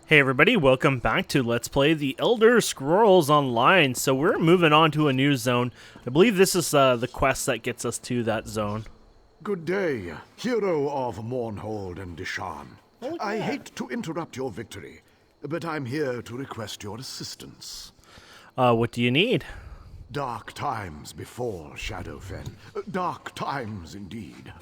Hey everybody, welcome back to Let's Play The Elder Scrolls Online. So we're moving on to a new zone. I believe this is the quest that gets us to that zone. Good day, hero of Mournhold and Dishan. I hate to interrupt your victory, but I'm here to request your assistance. What do you need? Dark times before Shadowfen. Dark times indeed.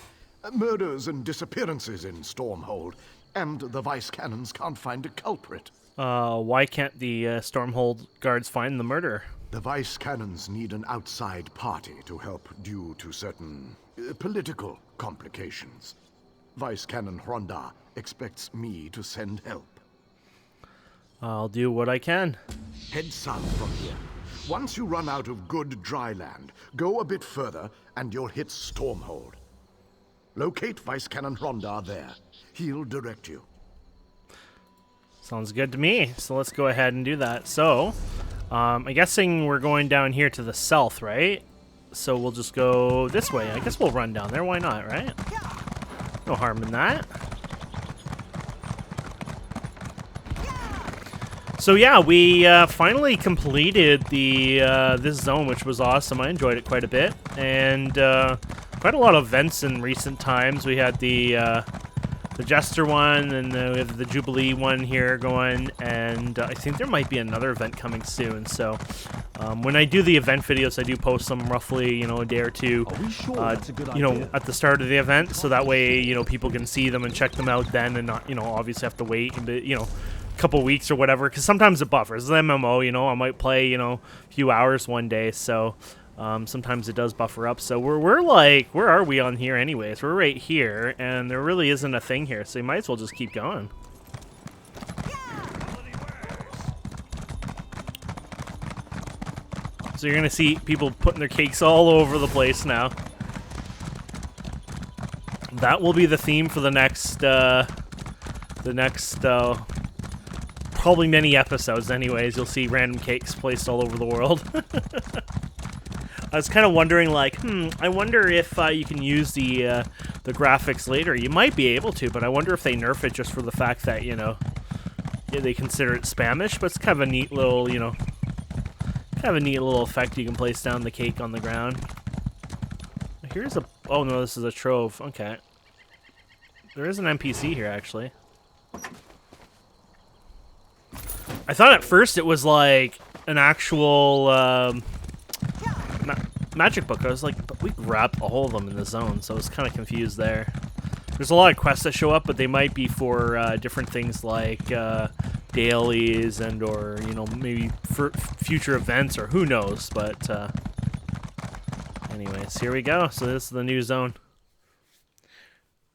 Murders and disappearances in Stormhold, and the Vice Cannons can't find a culprit. Why can't the Stormhold guards find the murderer? The Vice Cannons need an outside party to help due to certain political complications. Vice Cannon Hronda expects me to send help. I'll do what I can. Head south from here. Once you run out of good dry land, go a bit further and you'll hit Stormhold. Locate Vice Cannon Hronda there. He'll direct you. Sounds good to me. So let's go ahead and do that. So, I'm guessing we're going down here to the south, right? So we'll just go this way. I guess we'll run down there. Why not, right? No harm in that. So yeah, we finally completed the this zone, which was awesome. I enjoyed it quite a bit, and quite a lot of events in recent times. We had the Jester one, and we have the Jubilee one here going, and I think there might be another event coming soon. So when I do the event videos, I do post them roughly, a day or two, That's a good idea? at the start of the event, so that way, people can see them and check them out then, and not, obviously have to wait, a couple weeks or whatever, because sometimes it buffers. The MMO, I might play, a few hours one day, so sometimes it does buffer up. So we're like, where are we on here anyways? We're right here, and there really isn't a thing here, so you might as well just keep going. So you're gonna see people putting their cakes all over the place now. That will be the theme for the next probably many episodes anyways. You'll see random cakes placed all over the world. I was kind of wondering, like, I wonder if you can use the graphics later. You might be able to, but I wonder if they nerf it just for the fact that, they consider it Spanish. But it's kind of a neat little, effect you can place down the cake on the ground. Here's a... Oh, no, this is a trove. Okay. There is an NPC here, actually. I thought at first it was, like, an actual... magic book. I was like, but we grabbed all of them in the zone, so I was kind of confused there. There's a lot of quests that show up, but they might be for different things like dailies and or maybe for future events or who knows. But anyways, here we go. So this is the new zone.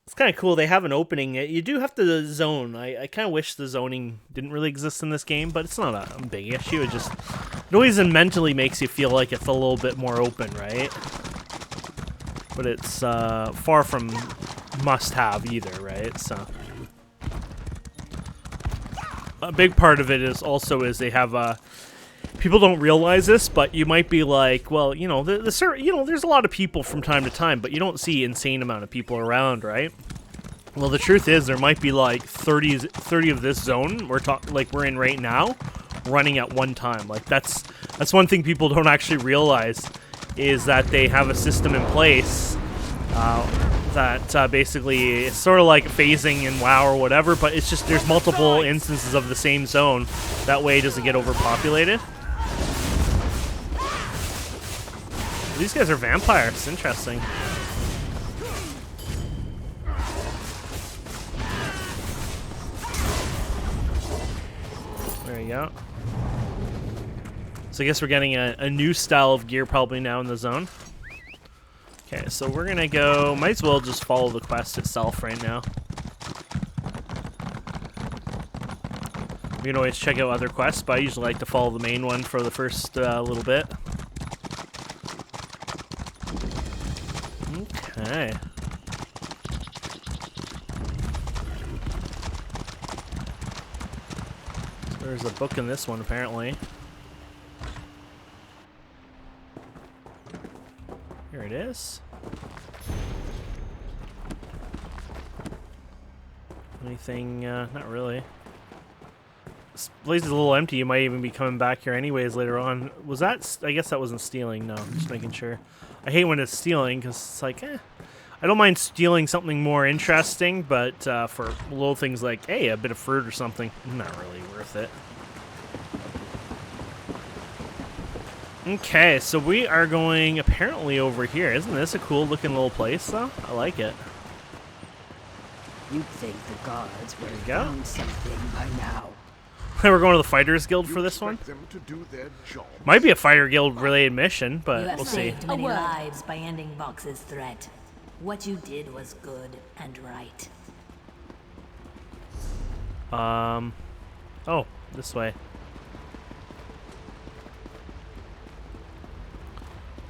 It's kind of cool. They have an opening. You do have to zone. I kind of wish the zoning didn't really exist in this game, but it's not a big issue. It just always mentally makes you feel like it's a little bit more open, right? But it's far from must-have either, right? So a big part of it is they have people don't realize this, but you might be like, well, there's a lot of people from time to time, but you don't see insane amount of people around, right? Well, the truth is there might be like 30 of this zone we're in right now running at one time. Like that's one thing people don't actually realize is that they have a system in place that basically is sort of like phasing in WoW or whatever, but it's just there's multiple instances of the same zone. That way it doesn't get overpopulated. These guys are vampires. Interesting. There you go. So I guess we're getting a new style of gear probably now in the zone. Okay, so we're gonna go... Might as well just follow the quest itself right now. We can always check out other quests, but I usually like to follow the main one for the first little bit. Okay. So there's a book in this one, apparently. Here it is. Anything? Not really. This place is a little empty. You might even be coming back here anyways later on. Was that... I guess that wasn't stealing. No, just making sure. I hate when it's stealing, because it's like, I don't mind stealing something more interesting, but for little things like, hey, a bit of fruit or something, not really worth it. Okay, so we are going apparently over here. Isn't this a cool looking little place, though? I like it. You'd think the guards would have go. found something by now. We're going to the Fighters Guild for You this one. expect them to do their job. Might be a Fighter Guild related mission, but You have we'll see. saved many lives by ending Vox's threat. What you did was good and right. Oh, this way.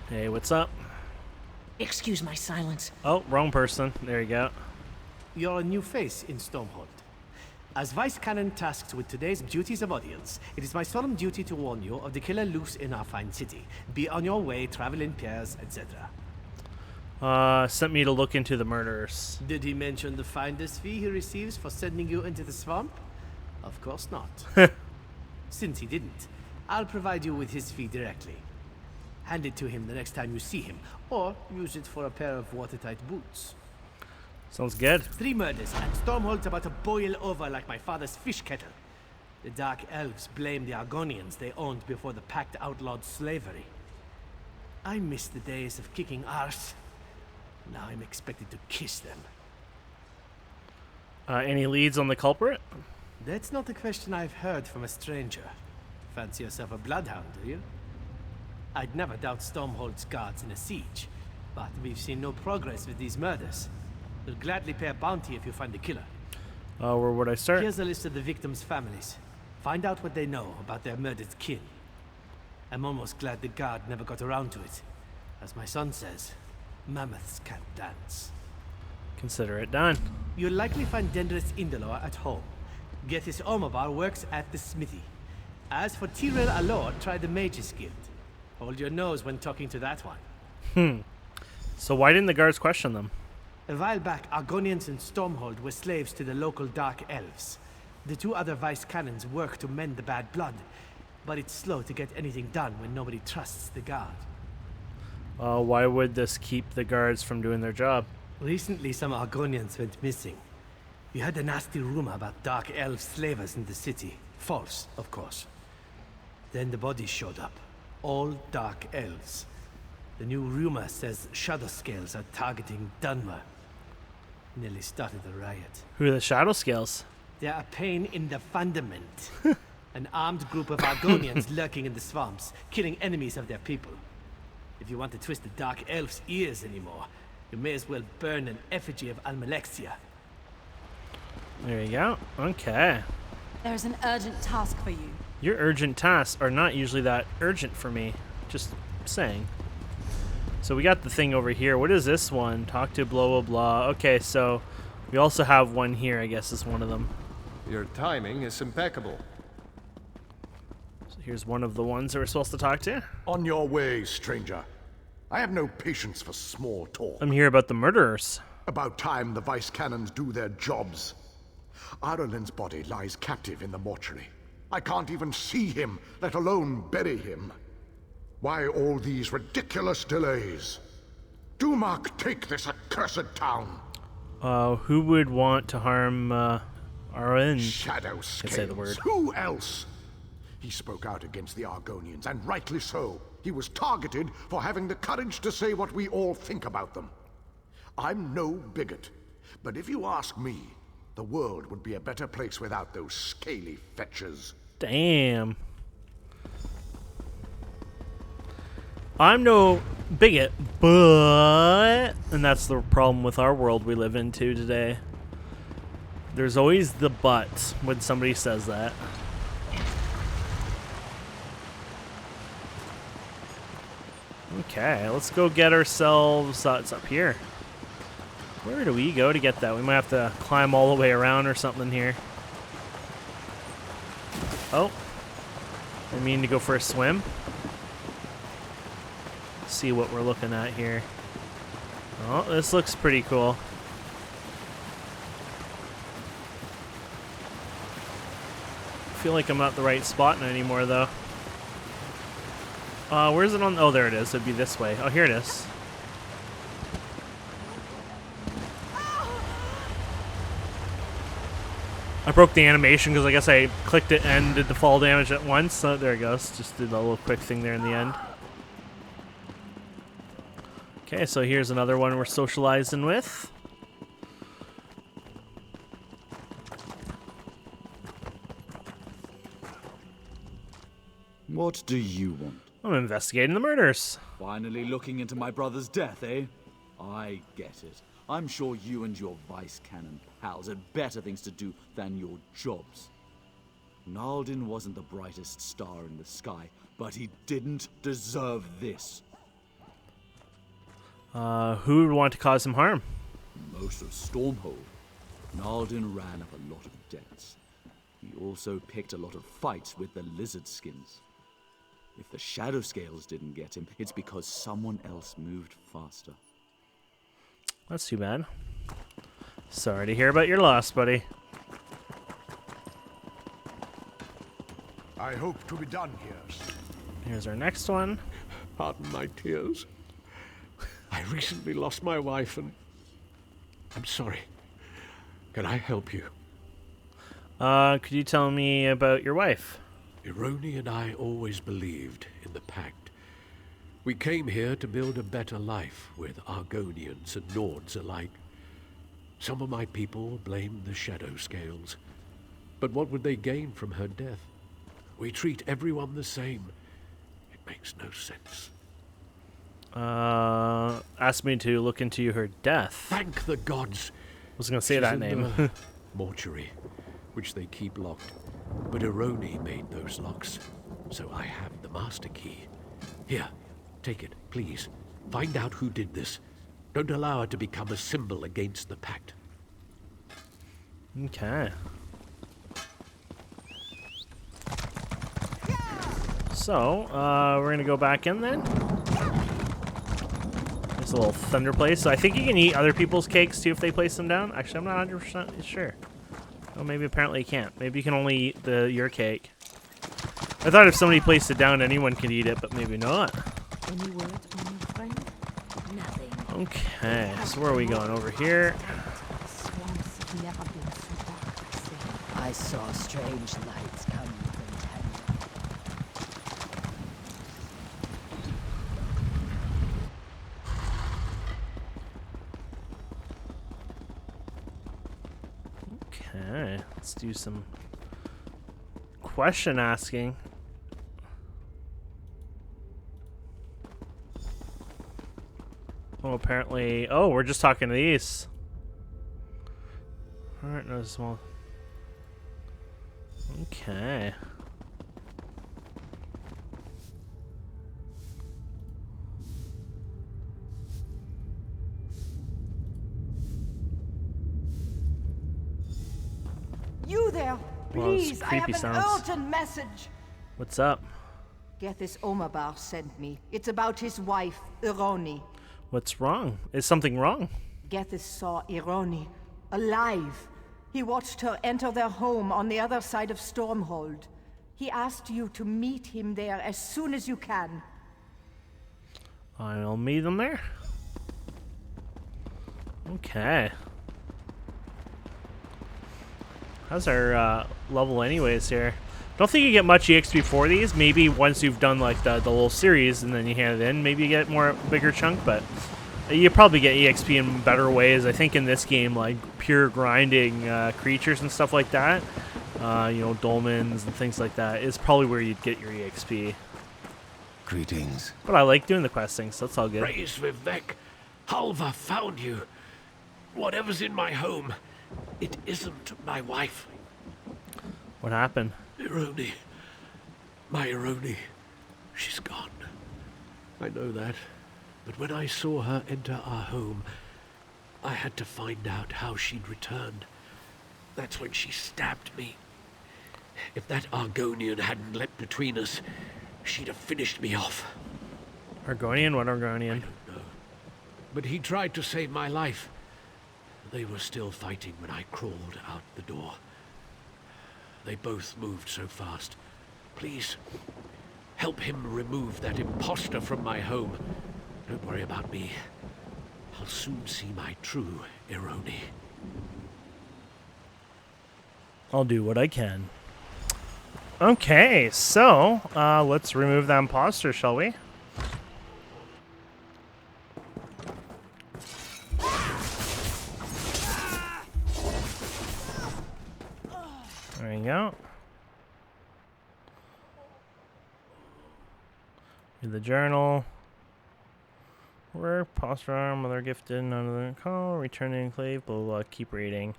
Hey, what's up? Excuse my silence. Oh, wrong person. There you go. You're a new face in Stormhold. As Vice Canon tasked with today's duties of audience, it is my solemn duty to warn you of the killer loose in our fine city. Be on your way, travel in pairs, etc. Sent me to look into the murderers. Did he mention the finder's fee he receives for sending you into the swamp? Of course not. Since he didn't, I'll provide you with his fee directly. Hand it to him the next time you see him, or use it for a pair of watertight boots. Sounds good. 3 murders, and Stormhold's about to boil over like my father's fish kettle. The Dark Elves blame the Argonians they owned before the Pact outlawed slavery. I miss the days of kicking arse. Now I'm expected to kiss them. Any leads on the culprit? That's not a question I've heard from a stranger. Fancy yourself a bloodhound, do you? I'd never doubt Stormhold's guards in a siege, but we've seen no progress with these murders. We'll gladly pay a bounty if you find the killer. Where would I start? Here's a list of the victims' families. Find out what they know about their murdered kin. I'm almost glad the guard never got around to it. As my son says, mammoths can't dance. Consider it done. You'll likely find Dendris Indolor at home. Gethys Omobar works at the smithy. As for Tyrell Alor, try the Mages Guild. Hold your nose when talking to that one. So why didn't the guards question them? A while back, Argonians and Stormhold were slaves to the local Dark Elves. The 2 other Vice Canons work to mend the bad blood, but it's slow to get anything done when nobody trusts the guard. Why would this keep the guards from doing their job? Recently, some Argonians went missing. We had a nasty rumor about Dark Elf slavers in the city. False, of course. Then the bodies showed up. All Dark Elves. The new rumor says Shadow Scales are targeting Dunmer. Nearly started a riot. Who are the Shadow Scales? They're a pain in the fundament. An armed group of Argonians lurking in the swamps, killing enemies of their people. If you want to twist the Dark Elf's ears anymore, you may as well burn an effigy of Almalexia. There you go. Okay. There's an urgent task for you. Your urgent tasks are not usually that urgent for me. Just saying. So we got the thing over here. What is this one? Talk to blah, blah, blah. Okay, so we also have one here, I guess is one of them. Your timing is impeccable. So here's one of the ones that we're supposed to talk to. On your way, stranger. I have no patience for small talk. I'm here about the murderers. About time the Vice Canons do their jobs. Aralin's body lies captive in the mortuary. I can't even see him, let alone bury him. Why all these ridiculous delays? Dumak, take this accursed town. Who would want to harm, Arlen? Shadow Can't say the word. Scales. Who else? He spoke out against the Argonians, and rightly so. He was targeted for having the courage to say what we all think about them. I'm no bigot, but if you ask me, the world would be a better place without those scaly fetchers. Damn. I'm no bigot, but... And that's the problem with our world we live in too today. There's always the but when somebody says that. Okay, let's go get ourselves... it's up here. Where do we go to get that? We might have to climb all the way around or something here. Oh. I mean to go for a swim. See what we're looking at here. Oh, this looks pretty cool. feel like I'm not the right spot anymore, though. Where is it on? Oh, there it is. It'd be this way. Oh, here it is. I broke the animation because I guess I clicked it and did the fall damage at once. So there it goes. Just did a little quick thing there in the end. Okay, so here's another one we're socializing with. What do you want? I'm investigating the murders. Finally looking into my brother's death, eh? I get it. I'm sure you and your vice cannon pals had better things to do than your jobs. Naldin wasn't the brightest star in the sky, but he didn't deserve this. Who would want to cause him harm? Most of Stormhold. Naldin ran up a lot of debts. He also picked a lot of fights with the lizard skins. If the Shadow Scales didn't get him, it's because someone else moved faster. That's too bad. Sorry to hear about your loss, buddy. I hope to be done here. Here's our next one. Pardon my tears. I recently lost my wife and I'm sorry. Can I help you? Could you tell me about your wife? Ironi and I always believed in the Pact. We came here to build a better life with Argonians and Nords alike. Some of my people blamed the Shadow Scales. But what would they gain from her death? We treat everyone the same. It makes no sense. Asked me to look into her death. Thank the gods. I was going to say She's that in name. the mortuary, which they keep locked. But Ironi made those locks, so I have the master key. Here, take it, please. Find out who did this. Don't allow her to become a symbol against the Pact. Okay. So, we're going to go back in then. There's a little thunder place. So I think you can eat other people's cakes too if they place them down. Actually, I'm not 100% sure. Oh, maybe apparently you can't. Maybe you can only eat your cake. I thought if somebody placed it down, anyone could eat it, but maybe not. Any words on your friend? Nothing. Okay, so where are we going? Over here? Swamps have never been so dark. I saw strange lights come from Tanya. Okay, let's do some question asking. Oh, apparently. Oh, we're just talking to these. Alright, no small. Okay. You there, Well, it's please, I have creepy an sounds. urgent message. What's up? Gethys Omabar sent me. It's about his wife, Ironi. What's wrong? Is something wrong? Gethys saw Ironi, alive. He watched her enter their home on the other side of Stormhold. He asked you to meet him there as soon as you can. I'll meet them there. Okay. How's our level anyways here? Don't think you get much EXP for these. Maybe once you've done like the little series and then you hand it in, maybe you get more bigger chunk, but you probably get EXP in better ways. I think in this game, like pure grinding creatures and stuff like that, you know, dolmens and things like that, is probably where you'd get your EXP. Greetings. But I like doing the questing, so that's all good. Praise Vivek. Halva found you. Whatever's in my home, it isn't my wife. What happened? Ironi. My Ironi. She's gone. I know that. But when I saw her enter our home, I had to find out how she'd returned. That's when she stabbed me. If that Argonian hadn't leapt between us, she'd have finished me off. Argonian? What Argonian? I don't know. But he tried to save my life. They were still fighting when I crawled out the door. They both moved so fast. Please, help him remove that imposter from my home. Don't worry about me. I'll soon see my true Ironi. I'll do what I can. Okay, so let's remove that imposter, shall we? There you go. Do the journal. Work, posture arm, mother gifted, none of the call, return to enclave, blah, blah, blah, keep reading.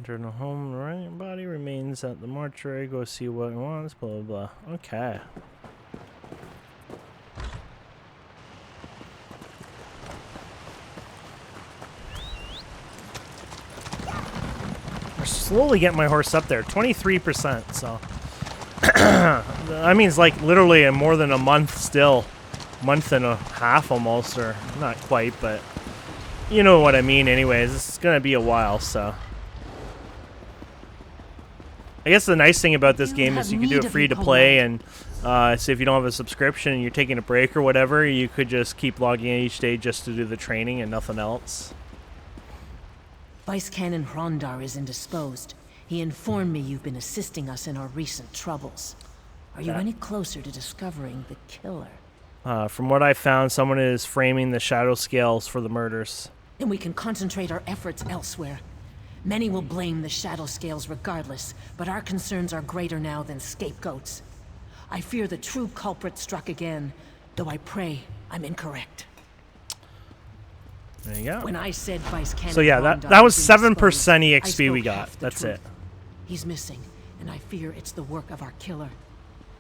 Journal home, right? Body remains at the mortuary, go see what it wants, blah, blah, blah. Okay. We're slowly getting my horse up there, 23%, so. That means like literally in more than a month still. Month and a half almost, or not quite, but you know what I mean anyways. This is gonna be a while, so I guess the nice thing about this game is you can do it free to play, and so if you don't have a subscription and you're taking a break or whatever, you could just keep logging in each day just to do the training and nothing else. Vice Canon Hrondar is indisposed. He informed me you've been assisting us in our recent troubles. Are you any closer to discovering the killer? From what I found, someone is framing the shadow scales for the murders. Then we can concentrate our efforts elsewhere. Many will blame the shadow scales regardless, but our concerns are greater now than scapegoats. I fear the true culprit struck again, though I pray I'm incorrect. There you go. When I said Vice Canon so yeah, that was 7% EXP we got. That's it. He's missing, and I fear it's the work of our killer.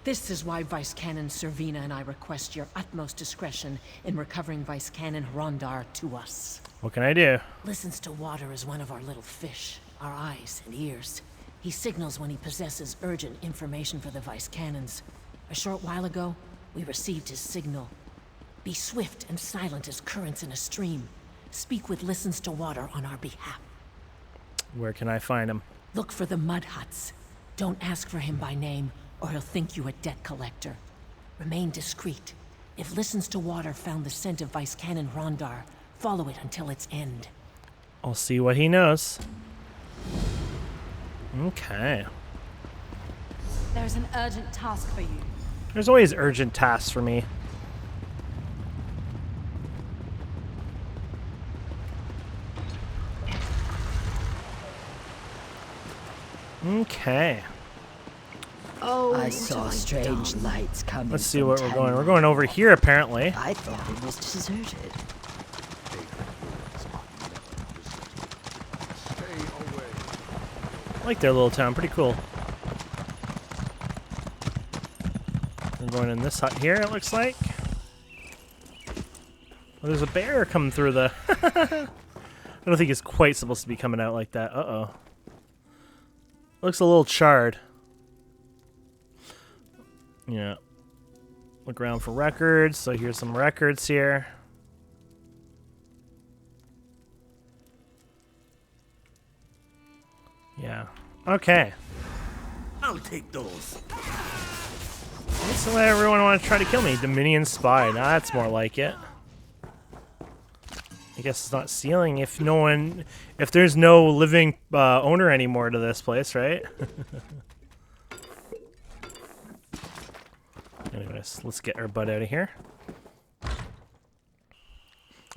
This is why Vice Canon Servina and I request your utmost discretion in recovering Vice Canon Hrondar to us. What can I do? Listens to water as one of our little fish, our eyes and ears. He signals when he possesses urgent information for the Vice Canons. A short while ago, we received his signal. Be swift and silent as currents in a stream. Speak with Listens to Water on our behalf. Where can I find him? Look for the mud huts. Don't ask for him by name, or he'll think you a debt collector. Remain discreet. If Listens to Water found the scent of Vice Canon Hrondar, follow it until its end. I'll see what he knows. Okay. There's an urgent task for you. There's always urgent tasks for me. Okay. Oh, I saw strange lights coming. Let's see what we're going. We're going over here, apparently. I thought it was deserted. I like their little town. Pretty cool. We're going in this hut here, it looks like. Oh, there's a bear coming through the... I don't think it's quite supposed to be coming out like that. Uh-oh. Looks a little charred. Yeah. Look around for records. So here's some records here. Yeah. Okay. I'll take those. What's the way everyone want to try to kill me? Dominion spy. Nah, that's more like it. I guess it's not stealing if no one, if there's no living owner anymore to this place, right? Anyways, let's get our butt out of here.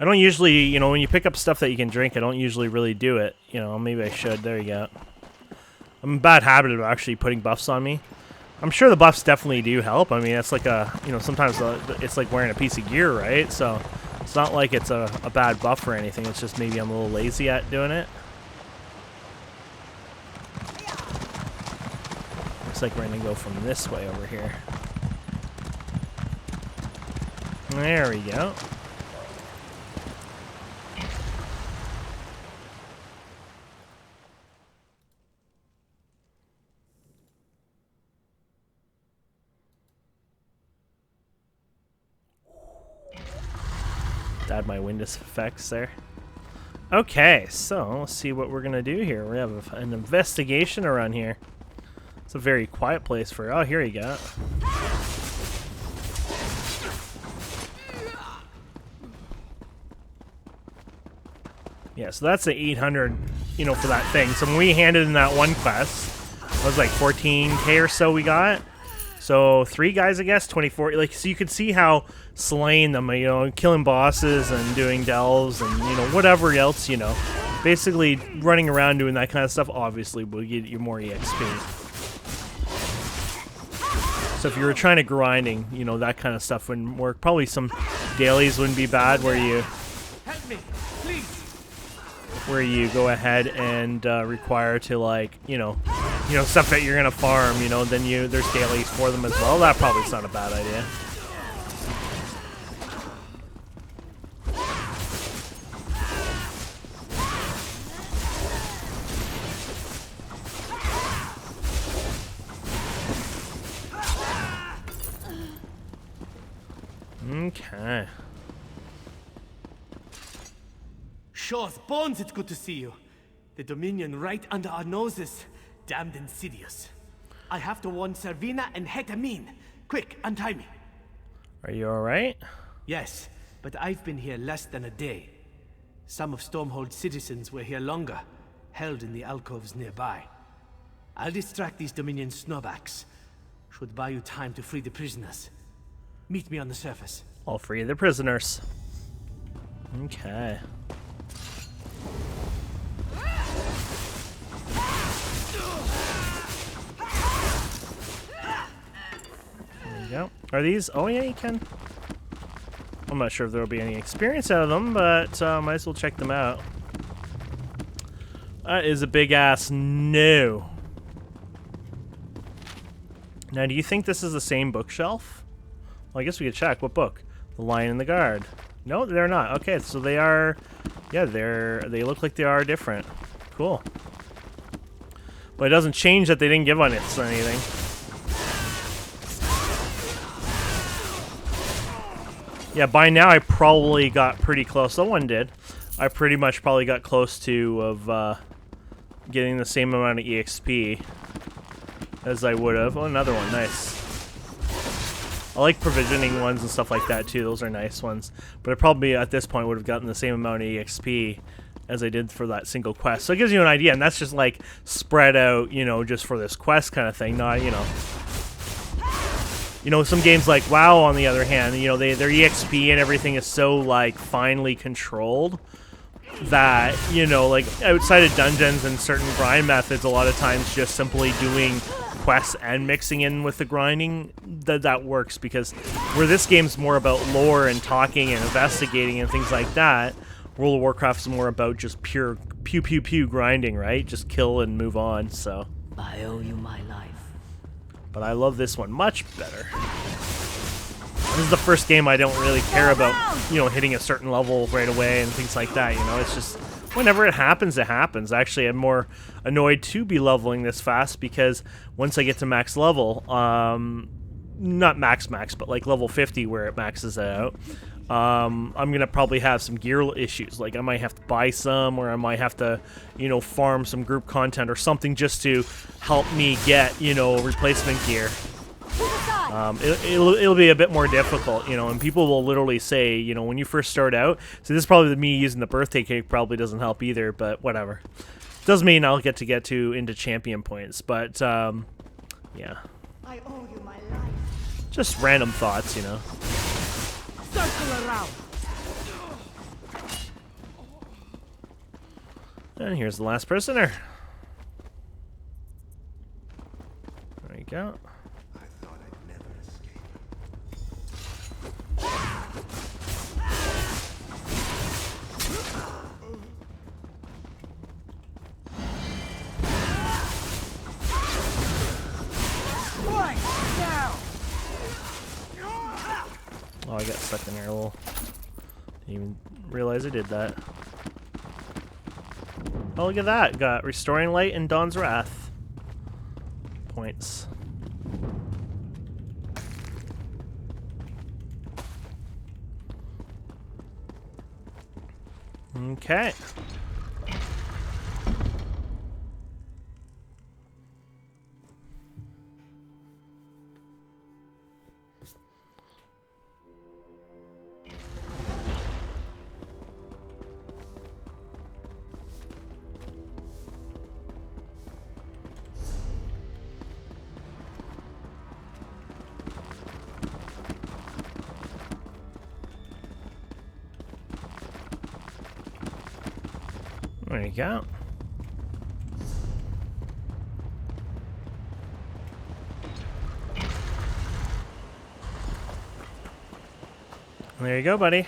I don't usually, you know, when you pick up stuff that you can drink, I don't usually really do it. You know, maybe I should. There you go. I'm in a bad habit of actually putting buffs on me. I'm sure the buffs definitely do help. I mean, it's like a, you know, sometimes it's like wearing a piece of gear, right? So it's not like it's a bad buff or anything. It's just maybe I'm a little lazy at doing it. Looks like we're going to go from this way over here. There we go. Add my Windows effects there. Okay, so let's see what we're gonna do here. We have an investigation to run here. It's a very quiet place for... Oh, here you go. Yeah, so that's the 800, you know, for that thing. So when we handed in that one quest, it was like 14k or so we got. So 3 guys, I guess, 24. Like, so you could see how slaying them, you know, killing bosses and doing delves and, you know, whatever else, you know. Basically, running around doing that kind of stuff obviously will get you more EXP. So if you were trying to grinding, you know, that kind of stuff wouldn't work. Probably some dailies wouldn't be bad where you... Help me, please. Where you go ahead and require to, like, you know, stuff that you're gonna farm, you know, then there's dailies for them as well. That probably is not a bad idea. Okay. Shaw's bones, it's good to see you. The Dominion right under our noses. Damned insidious. I have to warn Servina and Hetamin. Quick, untie me. Are you alright? Yes, but I've been here less than a day. Some of Stormhold's citizens were here longer, held in the alcoves nearby. I'll distract these Dominion snowbacks. Should buy you time to free the prisoners. Meet me on the surface. I'll free the prisoners. Okay. There you go. Are these... Oh, yeah, you can. I'm not sure if there will be any experience out of them, but might as well check them out. That is a big-ass no. Now, do you think this is the same bookshelf? Well, I guess we could check. What book? The Lion and the Guard. No, they're not. Okay, so they are... Yeah, they look like they are different. Cool. But it doesn't change that they didn't give on it or anything. Yeah, by now I probably got pretty close. Someone did. I pretty much probably got close to of getting the same amount of EXP as I would have. Oh, another one. Nice. I like provisioning ones and stuff like that too. Those are nice ones. But I probably at this point would have gotten the same amount of EXP as I did for that single quest. So it gives you an idea, and that's just like spread out, you know, just for this quest kind of thing. Not, you know. You know, some games like WoW, on the other hand, you know, their EXP and everything is so, like, finely controlled that, you know, like, outside of dungeons and certain grind methods, a lot of times just simply doing quests and mixing in with the grinding, that works, because where this game's more about lore and talking and investigating and things like that, World of Warcraft's more about just pure pew grinding, right? Just kill and move on, so. I owe you my life. But I love this one much better. This is the first game I don't really care about, you know, hitting a certain level right away and things like that, you know. It's just, whenever it happens, it happens. Actually, I'm more annoyed to be leveling this fast because once I get to max level, not max, but like level 50 where it maxes out, I'm going to probably have some gear issues. Like, I might have to buy some, or I might have to, you know, farm some group content or something just to help me get, you know, replacement gear. It'll be a bit more difficult, you know, and people will literally say, you know, when you first start out, so this is probably me using the birthday cake probably doesn't help either, but whatever. Does mean I'll get into champion points, but, yeah. I owe you my life. Just random thoughts, you know. Circle around. And here's the last prisoner. There you go. I thought I'd never escape. Oh, I got stuck in there a little. Didn't even realize I did that. Oh, look at that. Got Restoring Light and Dawn's Wrath points. Okay. There you go. There you go, buddy.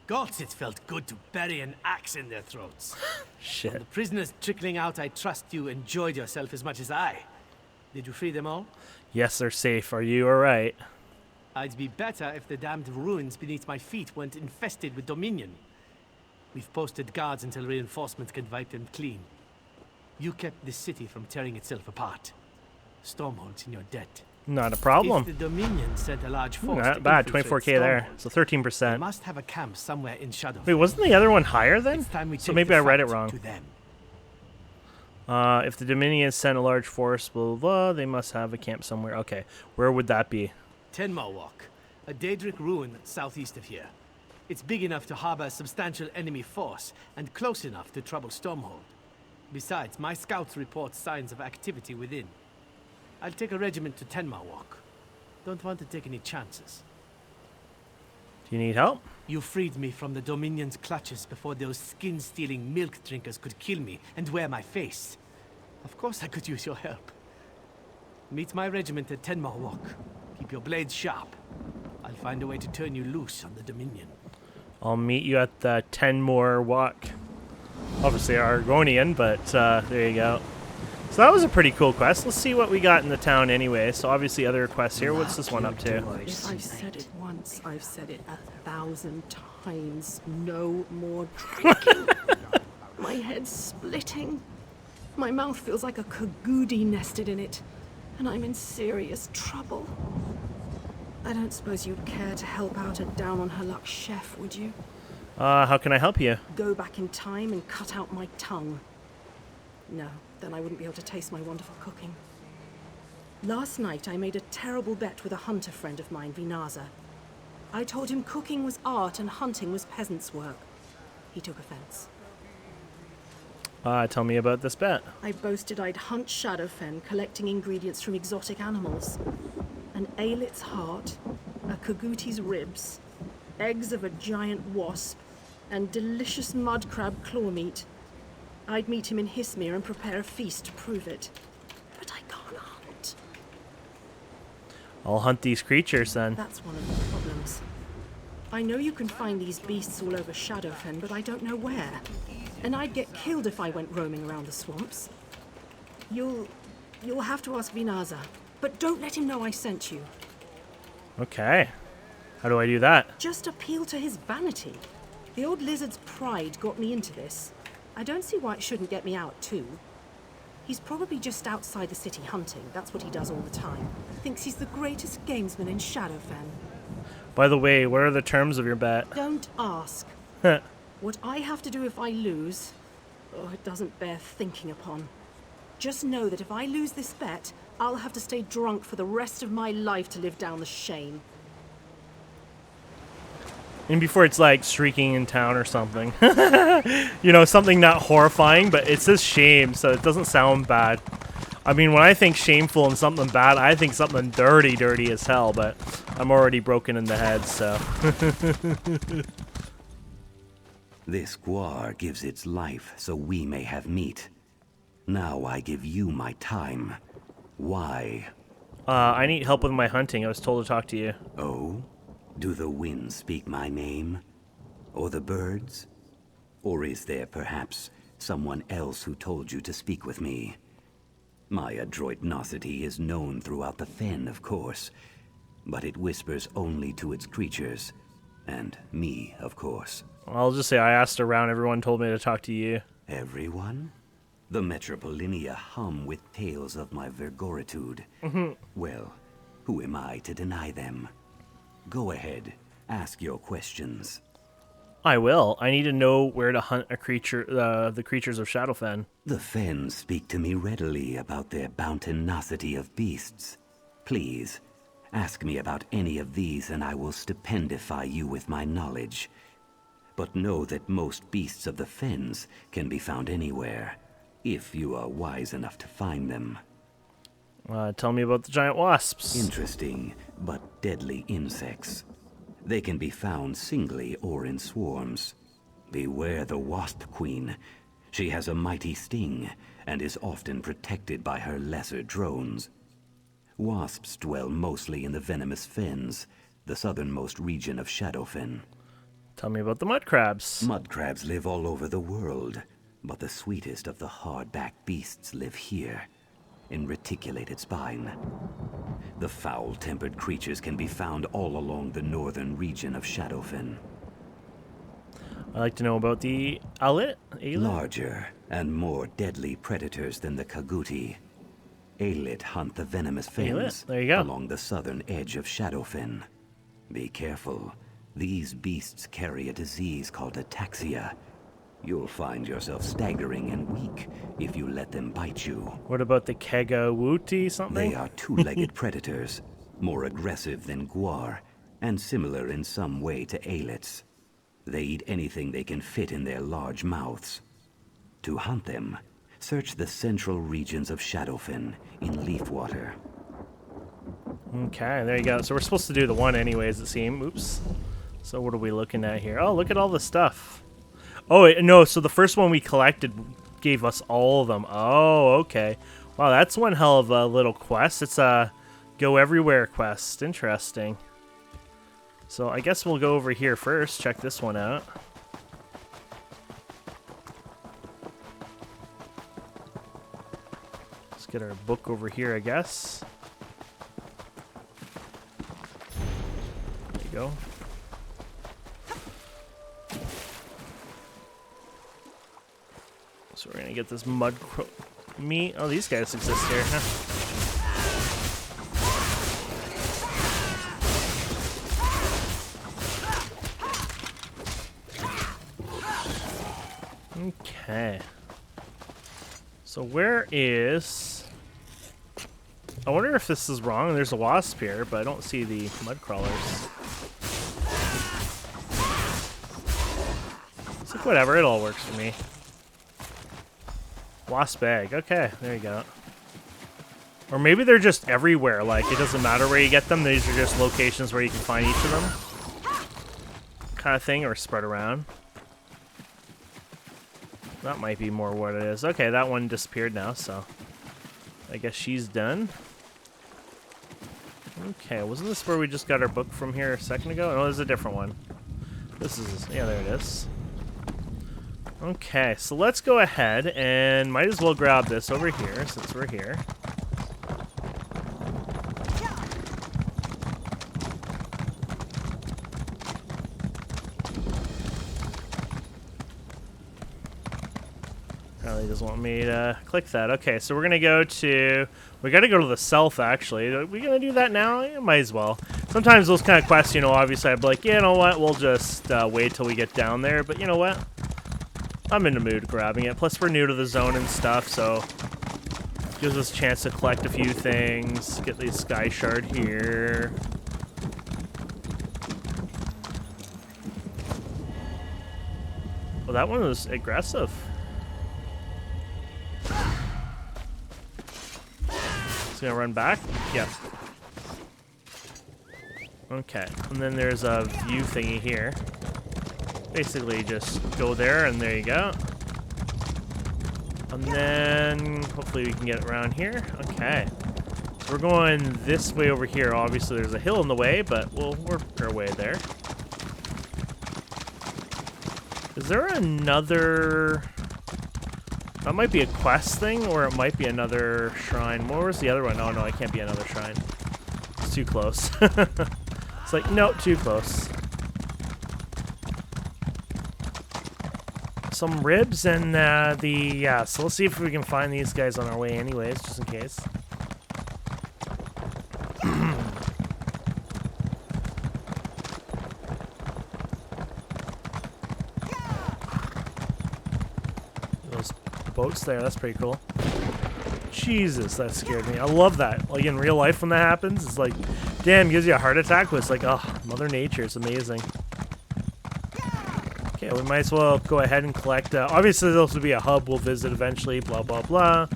Gods, it felt good to bury an axe in their throats. Shit. The prisoners trickling out, I trust you enjoyed yourself as much as I. Did you free them all? Yes, they're safe. Are you alright? I'd be better if the damned ruins beneath my feet weren't infested with Dominion. We've posted guards until reinforcements can wipe them clean. You kept the city from tearing itself apart. Stormhold's in your debt. Not a problem. If the Dominion sent a large force Not to bad. infiltrate 24k there. Stormhold, So they 13%. must have a camp somewhere in Shadowfen. Wait, wasn't the other one higher then? It's time we So take maybe the I read it fight wrong. to them. If the Dominion sent a large force, blah, blah, blah, they must have a camp somewhere. Okay. Where would that be? Tenma Walk, a Daedric ruin southeast of here. It's big enough to harbor a substantial enemy force, and close enough to trouble Stormhold. Besides, my scouts report signs of activity within. I'll take a regiment to Tenma Walk. Don't want to take any chances. Do you need help? You freed me from the Dominion's clutches before those skin-stealing milk drinkers could kill me and wear my face. Of course I could use your help. Meet my regiment at Tenma Walk. Keep your blades sharp. I'll find a way to turn you loose on the Dominion. I'll meet you at the 10 more walk. Obviously Argonian, but there you go. So that was a pretty cool quest. Let's see what we got in the town anyway. So obviously other quests here. What's this one up to? If I've said it once, I've said it 1,000 times. No more drinking. My head's splitting. My mouth feels like a cagoody nested in it. And I'm in serious trouble. I don't suppose you'd care to help out a down-on-her-luck chef, would you? How can I help you? Go back in time and cut out my tongue. No, then I wouldn't be able to taste my wonderful cooking. Last night I made a terrible bet with a hunter friend of mine, Vinaza. I told him cooking was art and hunting was peasants' work. He took offense. Tell me about this bet. I boasted I'd hunt Shadowfen, collecting ingredients from exotic animals. An aelit's heart, a cagoute's ribs, eggs of a giant wasp, and delicious mud crab claw meat. I'd meet him in Hismir and prepare a feast to prove it. But I can't hunt. I'll hunt these creatures then. That's one of the problems. I know you can find these beasts all over Shadowfen, but I don't know where. And I'd get killed if I went roaming around the swamps. You'll have to ask Vinaza, but don't let him know I sent you. Okay. How do I do that? Just appeal to his vanity. The old lizard's pride got me into this. I don't see why it shouldn't get me out, too. He's probably just outside the city hunting. That's what he does all the time. Thinks he's the greatest gamesman in Shadowfen. By the way, what are the terms of your bet? Don't ask. What I have to do if I lose, it doesn't bear thinking upon. Just know that if I lose this bet, I'll have to stay drunk for the rest of my life to live down the shame. And before it's like shrieking in town or something. You know, something not horrifying, but it says shame, so it doesn't sound bad. I mean, when I think shameful and something bad, I think something dirty, dirty as hell, but I'm already broken in the head, so. This guar gives its life so we may have meat. Now I give you my time. Why? I need help with my hunting. I was told to talk to you. Oh? Do the winds speak my name? Or the birds? Or is there perhaps someone else who told you to speak with me? My adroitnocity is known throughout the fen, of course, but it whispers only to its creatures, and me, of course. I'll just say I asked around. Everyone told me to talk to you. Everyone? The Metropolinia hum with tales of my vergoritude. Well, who am I to deny them? Go ahead, ask your questions. I will. I need to know where to hunt a creature, the creatures of Shadowfen. The Fen speak to me readily about their bountinosity of beasts. Please, ask me about any of these and I will stupendify you with my knowledge. But know that most beasts of the Fens can be found anywhere, if you are wise enough to find them. Tell me about the giant wasps. Interesting, but deadly insects. They can be found singly or in swarms. Beware the wasp queen. She has a mighty sting and is often protected by her lesser drones. Wasps dwell mostly in the venomous fens, the southernmost region of Shadowfen. Tell me about the mud crabs. Mud crabs live all over the world, but the sweetest of the hard-backed beasts live here, in reticulated spine. The foul-tempered creatures can be found all along the northern region of Shadowfen. I like to know about the Alit. Larger and more deadly predators than the Kaguti. Alit hunt the venomous fens there you go. along the southern edge of Shadowfen. Be careful. These beasts carry a disease called ataxia. You'll find yourself staggering and weak if you let them bite you. What about the Kegawuti something? They are two-legged predators, more aggressive than Guar, and similar in some way to Alits. They eat anything they can fit in their large mouths. To hunt them, search the central regions of Shadowfen in Leafwater. Okay, there you go. So we're supposed to do the one anyways, it seems. Oops. So what are we looking at here? Oh, look at all the stuff. Oh, wait, no, so the first one we collected gave us all of them. Oh, okay. Wow, that's one hell of a little quest. It's a go everywhere quest. Interesting. So I guess we'll go over here first. Check this one out. Let's get our book over here, I guess. There you go. So we're gonna get this meat. Oh, these guys exist here, huh? Okay. So where is... I wonder if this is wrong. There's a wasp here, but I don't see the mud crawlers. It's like, whatever, it all works for me. Wasp egg. Okay, there you go. Or maybe they're just everywhere. Like, it doesn't matter where you get them. These are just locations where you can find each of them. Kind of thing, or spread around. That might be more what it is. Okay, that one disappeared now, so I guess she's done. Okay, wasn't this where we just got our book from here a second ago? No, there's a different one. This is... yeah, there it is. Okay, so let's go ahead and might as well grab this over here since we're here. Apparently doesn't want me to click that. Okay, so we're gonna go to... we gotta go to the south, actually. Are we gonna do that now? Yeah, might as well. Sometimes those kind of quests, you know, obviously I'd be like, yeah, you know what, we'll just wait till we get down there. But you know what? I'm in the mood grabbing it. Plus, we're new to the zone and stuff, so gives us a chance to collect a few things. Get the sky shard here. Well, that one was aggressive. It's gonna run back? Yep. Okay, and then there's a view thingy here. Basically, just go there, and there you go. And then, hopefully we can get around here. Okay. So we're going this way over here. Obviously, there's a hill in the way, but we'll work our way there. Is there another... that might be a quest thing, or it might be another shrine. Where's the other one? Oh, no, it can't be another shrine. It's too close. It's like, no, too close. Some ribs and yeah, so let's see if we can find these guys on our way anyways, just in case. Those boats there, that's pretty cool. Jesus, that scared me. I love that. Like in real life when that happens, it's like, damn, gives you a heart attack, but it's like, oh, Mother Nature, it's amazing. Okay, we might as well go ahead and collect. Obviously, there'll also be a hub we'll visit eventually, blah, blah, blah.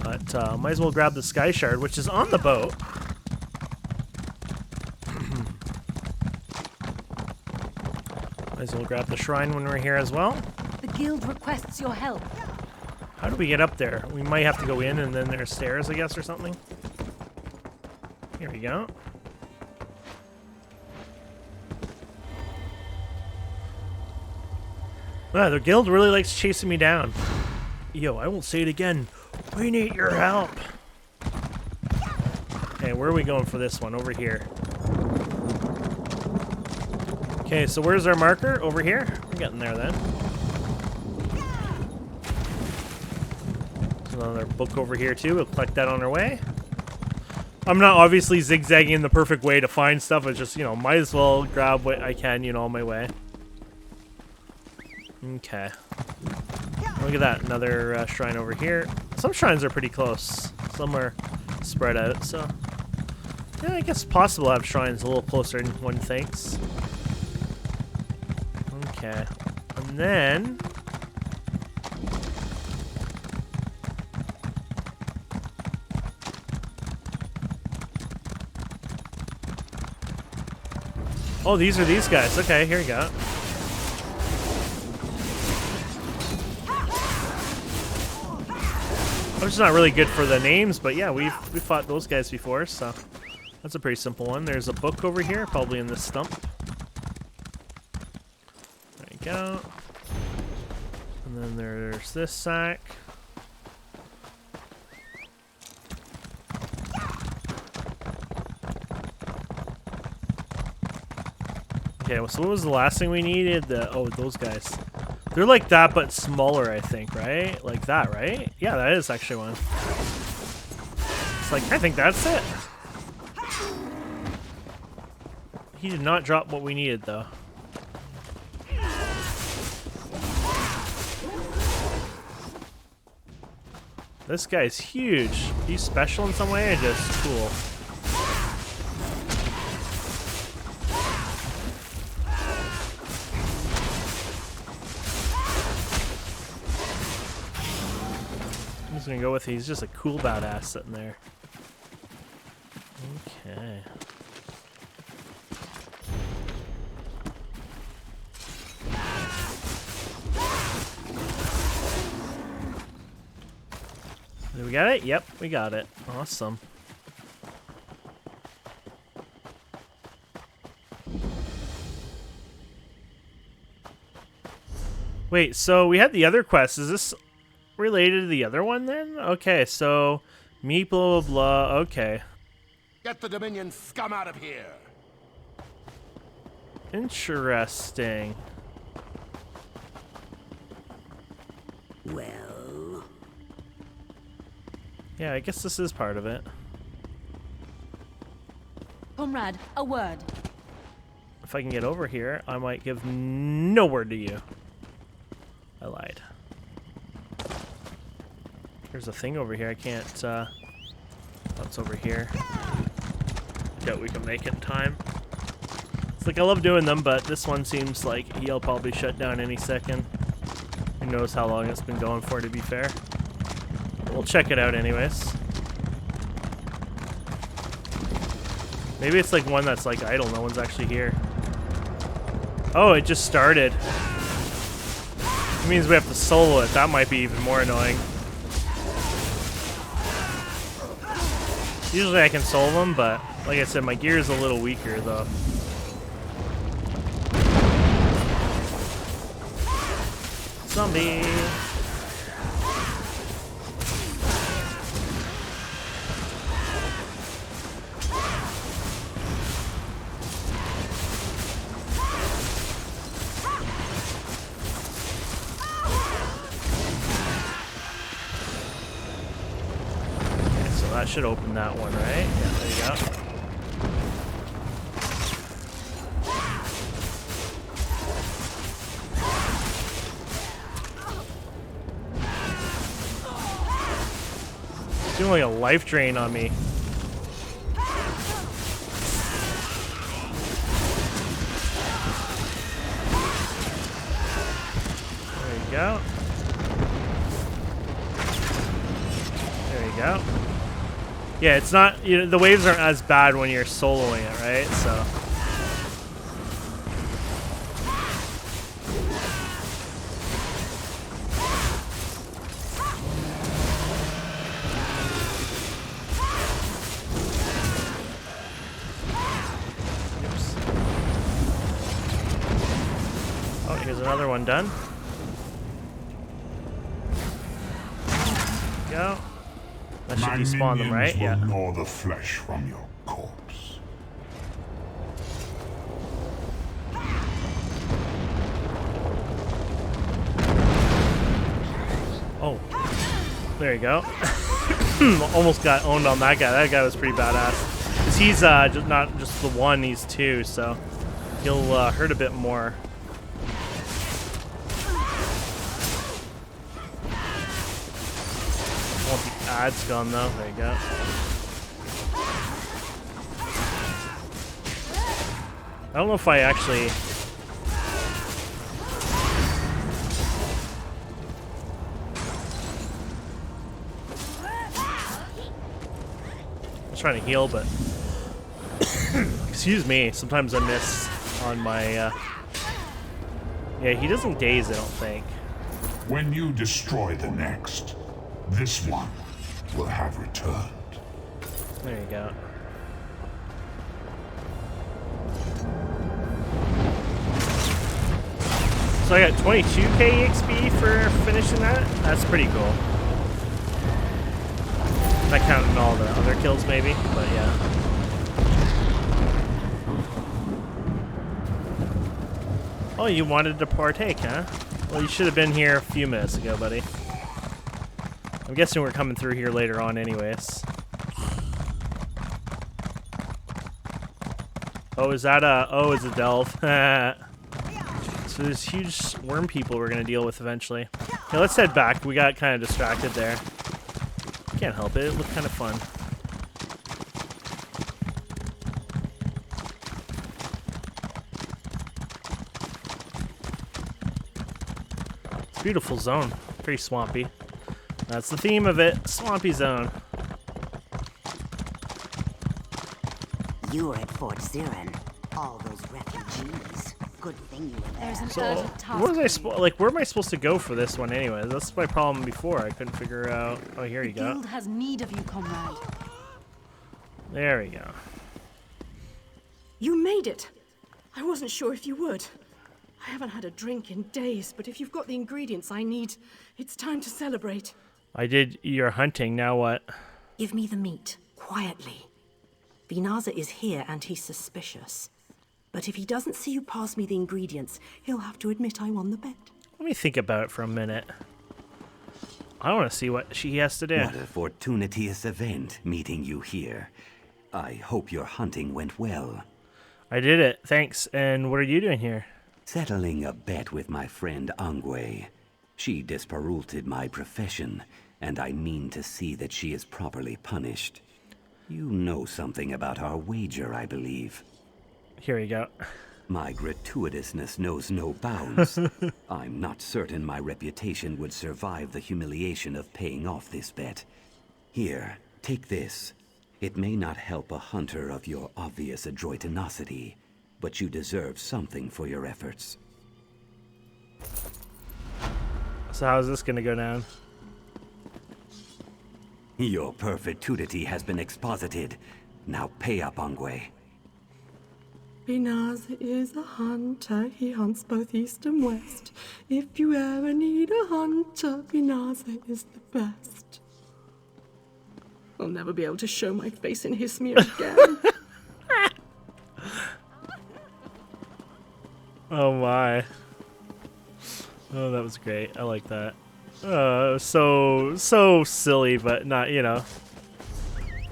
But might as well grab the Sky Shard, which is on the boat. Might as well grab the shrine when we're here as well. The guild requests your help. How do we get up there? We might have to go in and then there's stairs, I guess, or something. Here we go. Wow, the guild really likes chasing me down. Yo, I won't say it again. We need your help. Okay, where are we going for this one? Over here. Okay, so where's our marker? Over here? We're getting there then. There's another book over here too. We'll collect that on our way. I'm not obviously zigzagging in the perfect way to find stuff. It's just, you know, might as well grab what I can, you know, on my way. Okay. Look at that. Another shrine over here. Some shrines are pretty close. Some are spread out, so... yeah, I guess it's possible to have shrines a little closer than one thinks. Okay. And then... oh, these are these guys. Okay, here we go. I'm just not really good for the names, but yeah, we've fought those guys before, so that's a pretty simple one. There's a book over here, probably in this stump. There you go. And then there's this sack. Okay, so what was the last thing we needed? Oh, those guys. They're like that, but smaller, I think, right? Like that, right? Yeah, that is actually one. It's like, I think that's it. He did not drop what we needed, though. This guy's huge. He's special in some way or just cool? I'm just gonna go with he's just a cool badass sitting there. Okay. Did we got it? Yep, we got it. Awesome. Wait, so we had the other quest. Is this related to the other one then? Okay, so me blah blah blah. Okay. Get the Dominion scum out of here. Interesting. Well. Yeah, I guess this is part of it. Comrade, a word. If I can get over here, I might give no word to you. I lied. There's a thing over here. I can't, what's over here? Doubt we can make it in time. It's like I love doing them, but this one seems like he'll probably shut down any second. Who knows how long it's been going for, to be fair. We'll check it out anyways. Maybe it's like one that's like idle, no one's actually here. Oh, it just started. It means we have to solo it. That might be even more annoying. Usually I can solo them, but like I said, my gear is a little weaker though. Zombie! That should open that one, right? Yeah, there you go. It's doing like a life drain on me. There you go. There you go. Yeah, it's not, you know, the waves aren't as bad when you're soloing it, right? So. Here's another one done. Go. That should despawn them, right? Will Yeah. gnaw the flesh from your corpse. Oh. There you go. Almost got owned on that guy. That guy was pretty badass. Because he's just not just the one, he's two, so he'll hurt a bit more. I want the ads gone though. There you go. I don't know if I actually... I was trying to heal, but... Excuse me, sometimes I miss on my... Yeah, he doesn't daze, I don't think. When you destroy the next, this one will have returned. There you go. So I got 22k XP for finishing that. That's pretty cool. Not counting all the other kills, maybe, but yeah. Oh, you wanted to partake, huh? Well, you should have been here a few minutes ago, buddy. I'm guessing we're coming through here later on anyways. Oh, is that a... Oh, it's a delve. So there's huge worm people we're going to deal with eventually. Okay, let's head back. We got kind of distracted there. Can't help it. It looked kind of fun. It's a beautiful zone. Very swampy. That's the theme of it. Swampy zone. You were at Fort Zirin. All those refugees. Good thing you were there. So, where am I supposed to go for this one anyway? That's my problem before. I couldn't figure out. Oh, here you go. The guild has need of you, comrade. There we go. You made it! I wasn't sure if you would. I haven't had a drink in days, but if you've got the ingredients I need, it's time to celebrate. I did your hunting. Now what? Give me the meat, quietly. Vinaza is here and he's suspicious. But if he doesn't see you pass me the ingredients, he'll have to admit I won the bet. Let me think about it for a minute. I want to see what she has to do. What a fortuitous event, meeting you here. I hope your hunting went well. I did it, thanks. And what are you doing here? Settling a bet with my friend Angwe. She disparulted my profession, and I mean to see that she is properly punished. You know something about our wager, I believe. Here you go. My gratuitousness knows no bounds. I'm not certain my reputation would survive the humiliation of paying off this bet. Here, take this. It may not help a hunter of your obvious adroitinosity, but you deserve something for your efforts. So how's this gonna go down? Your perpetuity has been exposited. Now pay up, Angwe. Vinaza is a hunter. He hunts both east and west. If you ever need a hunter, Vinaza is the best. I'll never be able to show my face in Hismir again. Oh my. Oh, that was great. I like that. So silly, but not, you know.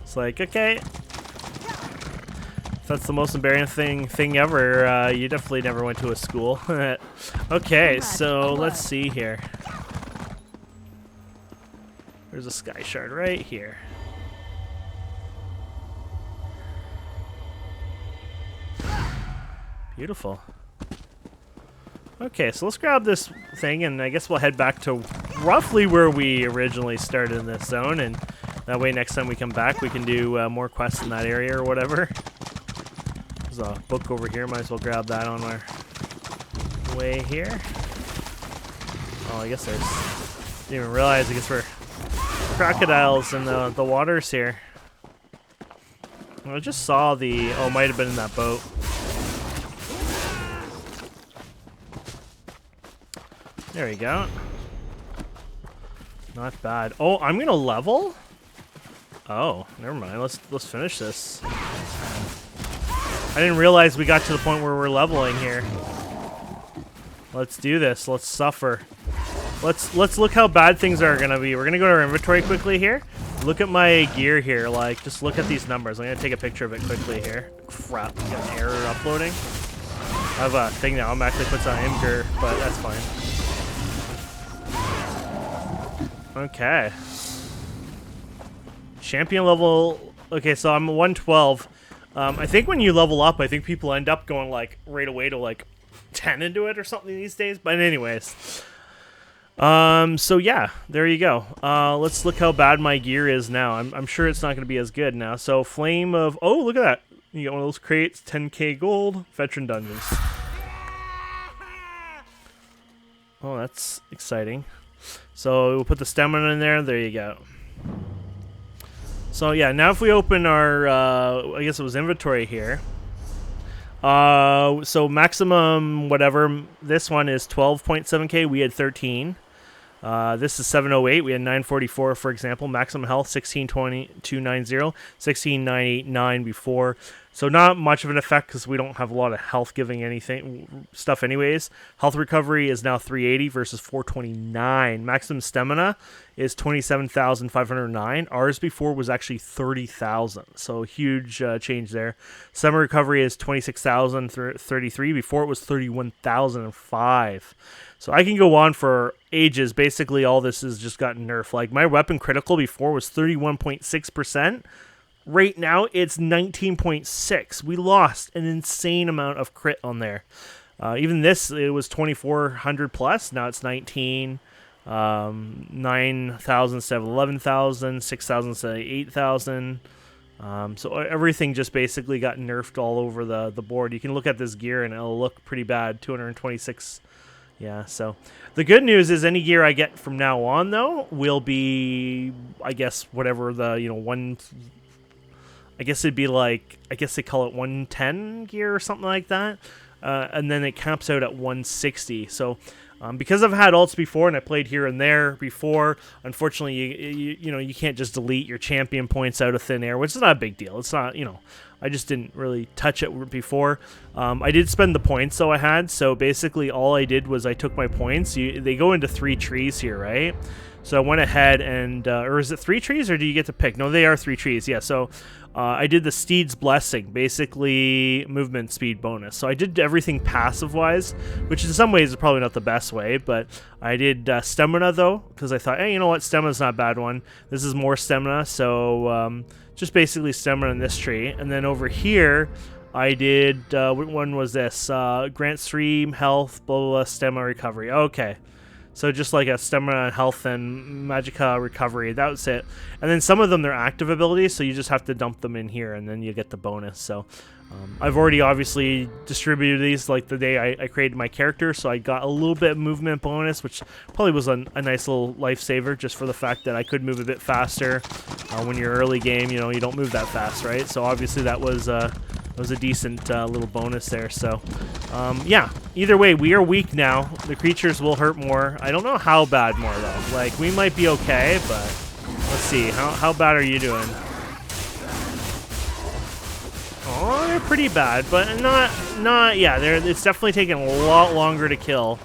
It's like, okay. If that's the most embarrassing thing ever, you definitely never went to a school. Okay, so let's see here. There's a sky shard right here. Beautiful. Okay, so let's grab this thing, and I guess we'll head back to roughly where we originally started in this zone, and that way next time we come back we can do more quests in that area or whatever. There's a book over here, might as well grab that on our way here. Oh, I guess there's... Didn't even realize, I guess we're crocodiles in the waters here. I just saw the... Oh, it might have been in that boat. There we go. Not bad. Oh, I'm gonna level? Oh, never mind. Let's finish this. I didn't realize we got to the point where we're leveling here. Let's do this. Let's suffer. Let's look how bad things are gonna be. We're gonna go to our inventory quickly here. Look at my gear here. Like, just look at these numbers. I'm gonna take a picture of it quickly here. Crap, got an error uploading. I have a thing that automatically puts on Imgur, but that's fine. Okay. Champion level. Okay, so I'm 112. I think when you level up, I think people end up going like right away to like 10 into it or something these days. But anyways. So yeah, there you go. Let's look how bad my gear is now. I'm sure it's not going to be as good now. So Flame of... Oh, look at that. You get one of those crates, 10k gold, Veteran Dungeons. Oh, that's exciting. So we'll put the stamina in there. There you go. So yeah, now if we open our, I guess it was inventory here. So maximum whatever, this one is 12.7k. We had 13. This is 708. We had 944, for example. Maximum health 1620,290, 16,989 before. So not much of an effect because we don't have a lot of health giving anything stuff anyways. Health recovery is now 380 versus 429. Maximum stamina is 27,509. Ours before was actually 30,000. So huge change there. Stamina recovery is 26,033. Before it was 31,005. So I can go on for ages. Basically, all this has just gotten nerfed. Like, my weapon critical before was 31.6%. Right now, it's 19.6. We lost an insane amount of crit on there. Even this, it was 2,400 plus. Now it's 19. 9,000 instead of 11,000. 6,000 instead of 8,000. So everything just basically got nerfed all over the board. You can look at this gear and it'll look pretty bad. 226. Yeah, so the good news is any gear I get from now on, though, will be, I guess, whatever the, one... I guess it'd be like, I guess they call it 110 gear or something like that. And then it caps out at 160. So because I've had alts before and I played here and there before, unfortunately, you can't just delete your champion points out of thin air, which is not a big deal. It's not, I just didn't really touch it before. I did spend the points, though, I had. So basically all I did was I took my points. They go into 3 trees here, right? So I went ahead and, or is it 3 trees or do you get to pick? No, they are 3 trees. Yeah, so I did the Steed's Blessing, basically movement speed bonus. So I did everything passive-wise, which in some ways is probably not the best way, but I did stamina, though, because I thought, hey, you know what, stamina's not a bad one. This is more stamina, so just basically stamina in this tree. And then over here, I did, what one was this? Grant Stream, Health, blah, blah, blah, Stamina Recovery. Okay. So just like a stamina, health, and magicka recovery, that was it. And then some of them, they're active abilities, so you just have to dump them in here, and then you get the bonus. So I've already obviously distributed these like the day I created my character, so I got a little bit of movement bonus, which probably was a nice little lifesaver, just for the fact that I could move a bit faster. When you're early game, you don't move that fast, right? So obviously that was a decent little bonus there. So yeah, either way, we are weak now. The creatures will hurt more. I don't know how bad more, though. Like, we might be okay, but let's see. How bad are you doing? Oh, they're pretty bad, but not yeah, it's definitely taking a lot longer to kill.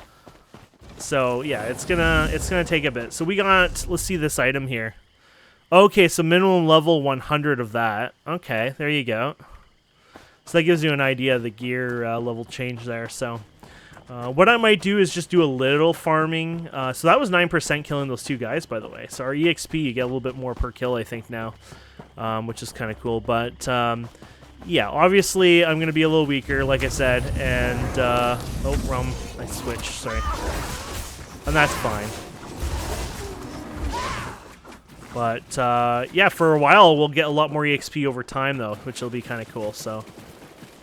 So yeah, it's gonna take a bit. So we got, let's see this item here. Okay, so minimum level 100 of that. Okay, there you go. So that gives you an idea of the gear level change there. So what I might do is just do a little farming. So that was 9% killing those 2 guys, by the way. So our EXP, you get a little bit more per kill, I think, now, which is kind of cool. But yeah, obviously I'm going to be a little weaker, like I said. And, oh, wrong. I switched, sorry. And that's fine. But, yeah, for a while we'll get a lot more EXP over time, though, which will be kind of cool, so...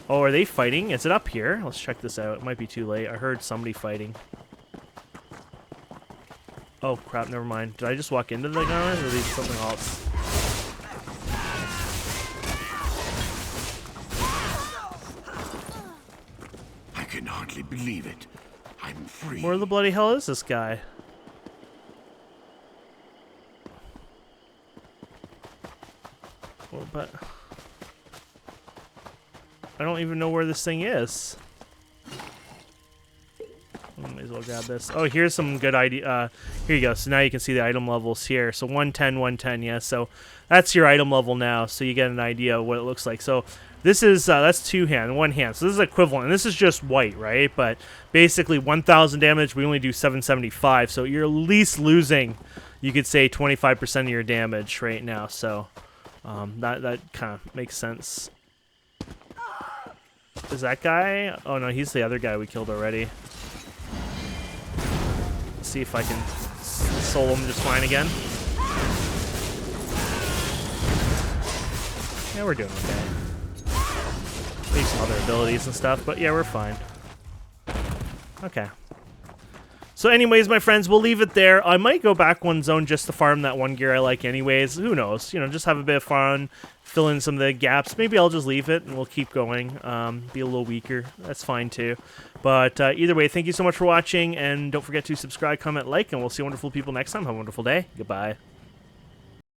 Oh, are they fighting? Is it up here? Let's check this out. It might be too late. I heard somebody fighting. Oh, crap, never mind. Did I just walk into the guys, or are these something else? I can hardly believe it. I'm free. Where the bloody hell is this guy? Well, but I don't even know where this thing is. May as well grab this. Oh, here's some good idea. Here you go. So now you can see the item levels here. So 110, 110. Yeah. So that's your item level now. So you get an idea of what it looks like. So this is that's 2 hand, 1 hand. So this is equivalent, and this is just white, right? But basically 1,000 damage. We only do 775. So you're at least losing, you could say, 25% of your damage right now. So that kind of makes sense. Is that guy? Oh no, he's the other guy we killed already. Let's see if I can solo him just fine again. Yeah, we're doing okay. Maybe some other abilities and stuff, but yeah, we're fine. Okay. So anyways, my friends, we'll leave it there. I might go back one zone just to farm that one gear I like anyways. Who knows? You know, just have a bit of fun, fill in some of the gaps. Maybe I'll just leave it and we'll keep going. Be a little weaker. That's fine too. But either way, thank you so much for watching, and don't forget to subscribe, comment, like, and we'll see wonderful people next time. Have a wonderful day. Goodbye.